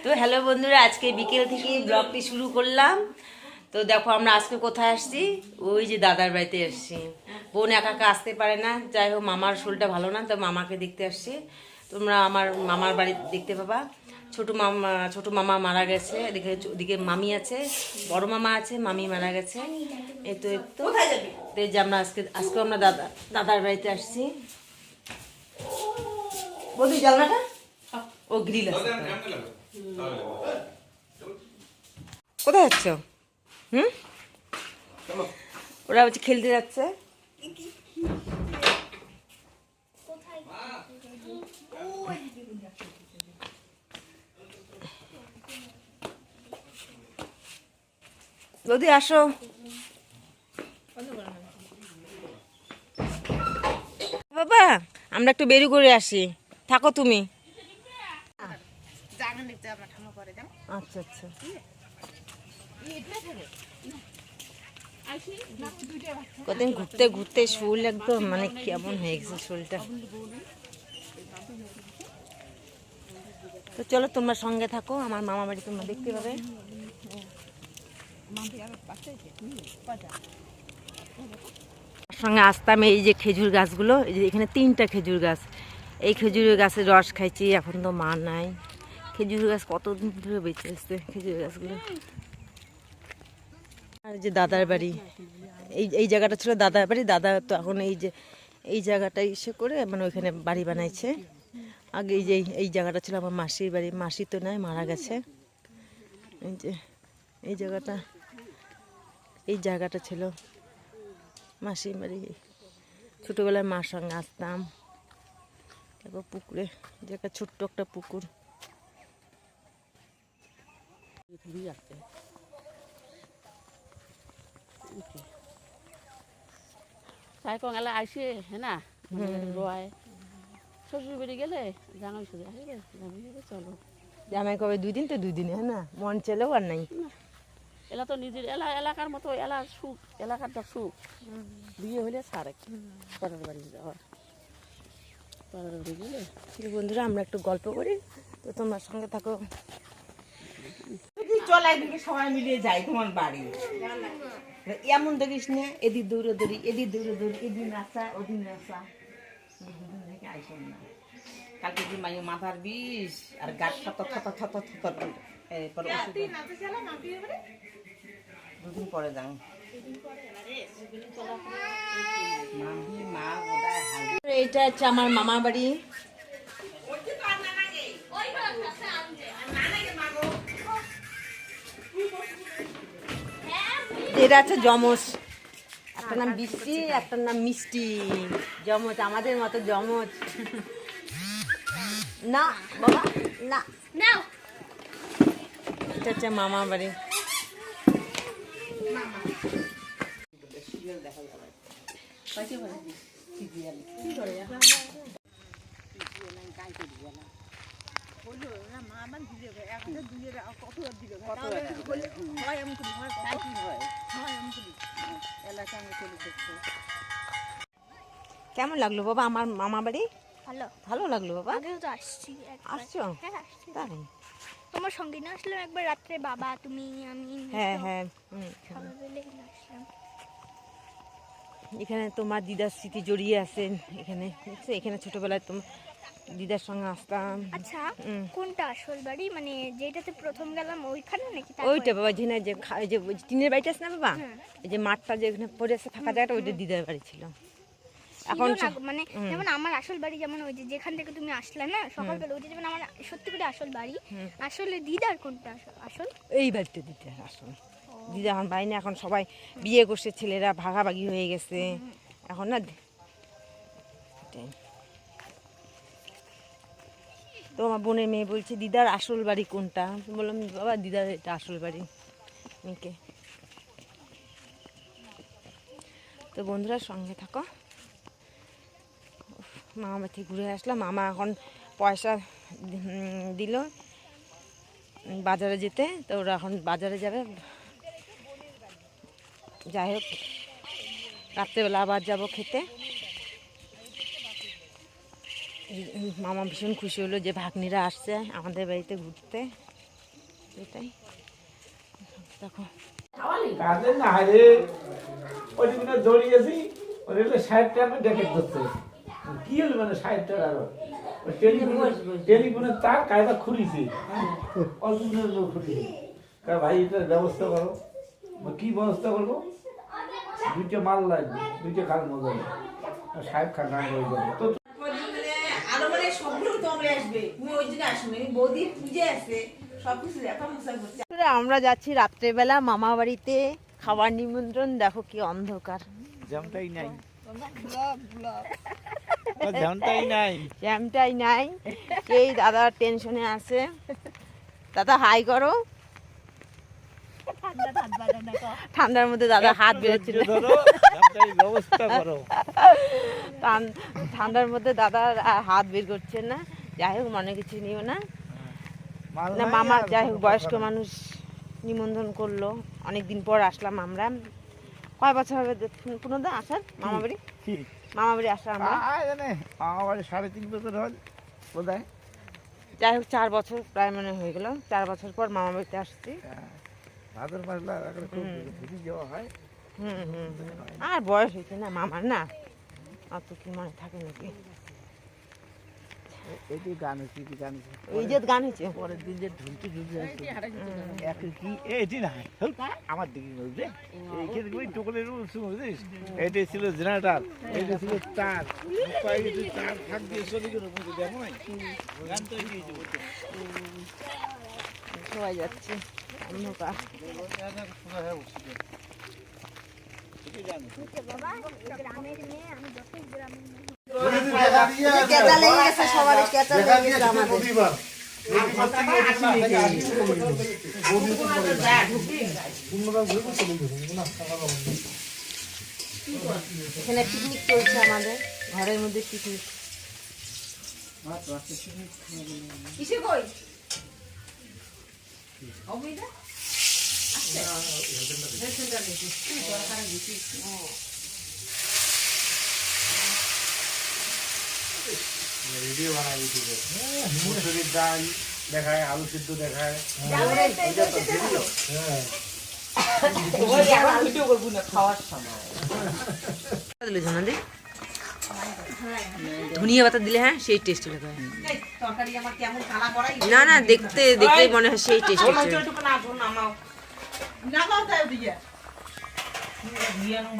তো হ্যালো বন্ধুরা, আজকে বিকেল থেকে ব্লগটি শুরু করলাম। তো দেখো আমরা আজকে কোথায় আসছি, ওই যে দাদার বাড়িতে এসছি। বোন একা একা আসতে পারে না, যাই হোক মামার শরীরটা ভালো না, তো মামাকে দেখতে আসছি। তোমরা আমার মামার বাড়ি দেখতে পাবা। ছোট মামা মারা গেছে, ওদিকে মামি আছে, বড় মামা আছে, মামি মারা গেছে। এই তো এই যে আমরা আজকে আমরা দাদার বাড়িতে আসছি। বলি জানলাটা ও গ্রিল আছে। কোথায় যাচ্ছ? ওরা হচ্ছে খেলতে যাচ্ছে। যদি আসো, বাবা আমরা একটু বেরি করে আসি, থাকো তুমি। আচ্ছা আচ্ছা, কদিন ঘুরতে ঘুরতে শরীর একদম মানে কেমন হয়ে গেছে শরীরটা। তো চলো তোমরা সঙ্গে থাকো, আমার মামা বাড়ি তোমরা দেখতে পাবে। সঙ্গে আসতাম এই যে খেজুর গাছগুলো, এই যে এখানে 3টা খেজুর গাছ। এই খেজুরের গাছের রস খাইছি, এখন তো মা নাই। খেজুর গাছ কতদিন ধরে বেঁচে আসছে খেজুর গাছগুলো। আর যে দাদার বাড়ি, এই জায়গাটা ছিল দাদার বাড়ি। দাদা তো এখন এই জায়গাটা ইসে করে মানে ওইখানে বাড়ি বানাইছে। আগে এই জায়গাটা ছিল আমার মাসির বাড়ি, মাসি তো নাই, মারা গেছে। এই যে এই জায়গাটা ছিল মাসির বাড়ি। ছোটোবেলায় মার সঙ্গে আসতাম। তারপর পুকুরে, যে একটা ছোট্ট একটা পুকুর। তাই কঙালে আইসে হ্যাঁ রয় শ্বশুর বাড়ি গেলে জামাই শুধু আসবে, জামাই চলো। জামাই কবে 2 দিন, তো 2 দিনে হ্যাঁ না, মন চেলেও আর নাই। এলা তো নিজের এলাকার মতো সুখ, এলাকারটা সুখ। বিয়ে হলে ছাড়ে পরের বাড়ি যাওয়ার, পরের বাড়ি গেলে। বন্ধুরা আমরা একটু গল্প করি, তো তোমার সঙ্গে থাকো। চল একদিকে সবাই মিলিয়ে যাই তোমার বাড়ি। এমন দেখিস না, এদিক দৌড়ে দৌড়ি, এদিক দৌড়ে দৌড়ি, এদিন আসা ওদিন আসা, দুদিন থেকে আইসন না। কালকে যে মাইয়ে মাথার বিষ আর গাছ দুদিন পরে যান। এটা হচ্ছে আমার মামার বাড়ি। এটা হচ্ছে যমজ, একটা নাম বৃষ্টি, একটার নাম মিষ্টি। যমজ, আমাদের মতো যমজ না বাবা না। এটা হচ্ছে মামার বাড়ি। কেমন লাগলো বাবা আমার মামা বাড়ি? ভালো লাগলো বাবা। আগেও তো আসছি একবার। আসছো? হ্যাঁ আসছি। তাই? তোমার সঙ্গে না আসলাম একবার রাত্রে, বাবা তুমি আমি হ্যাঁ হ্যাঁ। সবাই মিলে আসলাম। এখানে তোমার দিদার স্মৃতি জড়িয়ে আছেন এখানে, দেখছো? এখানে ছোটবেলায় তোমার দিদার সঙ্গে আসতাম। আচ্ছা, কোনটা আসল বাড়ি, মানে যেটাতে প্রথম গেলাম ওইখানে নাকি? ওইটা বাবা, যেখানে যে টিনের বাড়িটা আছে না বাবা, হ্যাঁ। এই যে মাঠটা যেখানে পড়ে আছে ফাঁকা জায়গাটা, ওইটা দিদার বাড়ি ছিল। এখন মানে যেমন আমার আসল বাড়ি, যেমন ওই যে যেখান থেকে তুমি আসলে না সকালবেলা, ওইটা যেমন আমার সত্যি করে আসল বাড়ি। আসলে দিদার কোনটা আসল? এই বাড়িতে দিদার আসল। দিদা এখন বাড়ি না, এখন সবাই বিয়ে করছে, ছেলেরা ভাগাভাগি হয়ে গেছে এখন না। তো আমার বোনের মেয়ে বলছে দিদার আসল বাড়ি কোনটা? বললাম বাবা দিদার এটা আসল বাড়ি মেয়েকে। তো বন্ধুরা সঙ্গে থাকো। মামা বাড়ি থেকে ঘুরে আসলাম। মামা এখন পয়সা দিল বাজারে যেতে, তো ওরা এখন বাজারে যাবে। যাই হোক রাত্রেবেলা আবার যাবো খেতে। মামা ভীষণ খুশি হলো যে ভাগ্নিরা আসছে আমাদের বাড়িতে ঘুরতে। এটাই দেখো কাজে না রে ওই দিনে দৌড়িয়েছি ওই 60 টাকা ডেকে ধরছে কি হলো মানে 60 টাকা টেলিফোনে তার কায়দা খুলিছি অল্প দিনের লোক খুলিছি ভাই এটার ব্যবস্থা করো কি ব্যবস্থা করবো 2টা মাল লাগবে 2টা খাল মজা সাহেব খান গান হয়ে যাবে তো আরো মানে সবগুলো তোমরা আসবে তুমি ওই দিকে আসবে বৌদি পূজে আছে সবকিছু দেখা মুসা করছে। আমরা যাচ্ছি রাত্রেবেলা মামা বাড়িতে খাবার নিমন্ত্রণ। দেখো কি অন্ধকার, জামটাই নাই জামটাই নাই জ্যামটাই নাই। এই দাদা টেনশনে আছে। দাদা হাই করো। ঠান্ডার মধ্যে দাদা হাত বেরোচ্ছিল। ব্যবস্থা করো ঠান্ডার মধ্যে দাদা হাত বের করছে না। যাই হোক মনে কিছু নিও না। না মামা যাই হোক বয়স্ক মানুষ নিমন্ত্রণ করলো, অনেকদিন পর আসলাম আমরা। কয় বছর হবে কোনো দা আসার মামা বাড়ি? মামা বাড়ি আসা আমরা মামা বাড়ি 3.5 বছর হল বোধ হয়। যাই হোক 4 বছর প্রায় মনে হয়ে গেল। 4 বছর পর মামা বাড়িতে আসছি। ভাদর মাস যাওয়া হয়। আর বয়স হয়েছে না মামার, না অত কি মনে থাকে নাকি? এই যে গান হচ্ছে কি গান এই যে গান হয়েছে পরের দিন যে ঢুলতে ঢুলতে আসছে একই কি এটি না আমার দিকে বুঝলে এইখানে ওই টোকনের বুঝলিস এটা ছিল জেনারেটর, এটা ছিল তার তার ফাঁক দিয়ে চলে গেল দেখো নাই গান তো সবাই যাচ্ছে অন্ধকার। গ্রামের মেয়ে আমি যত গ্রামের মেয়ে কেঁচা লেগে গেছে, সবার কেঁচা লেগে গেছে আমাদের। এখানে পিকনিক চলছে আমাদের ঘরের মধ্যে পিকনিক। কিসে কই ভিডিও বানাই ইউটিউবে মুসুরির ডাল দেখায়, আলু সিদ্ধ দেখায়। ভিডিও করবো না খাওয়ার সময়। ধনিয়া পাতা দিলে হ্যাঁ সেই টেস্ট লাগে। তরকারি আমার কেমন কালা করাই না না দেখতে দেখলেই মনে হয় সেই টেস্ট। নামাও তাই দিয়ে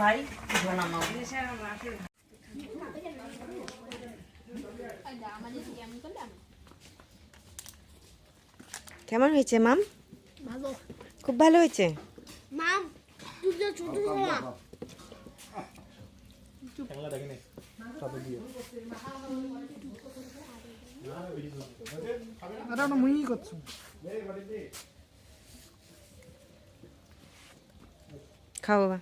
ভাই নামাও। কেমন হয়েছে মাম? ভালো খুব ভালো হয়েছে। মাম তুই যে ছোট মামা খাও বাবা।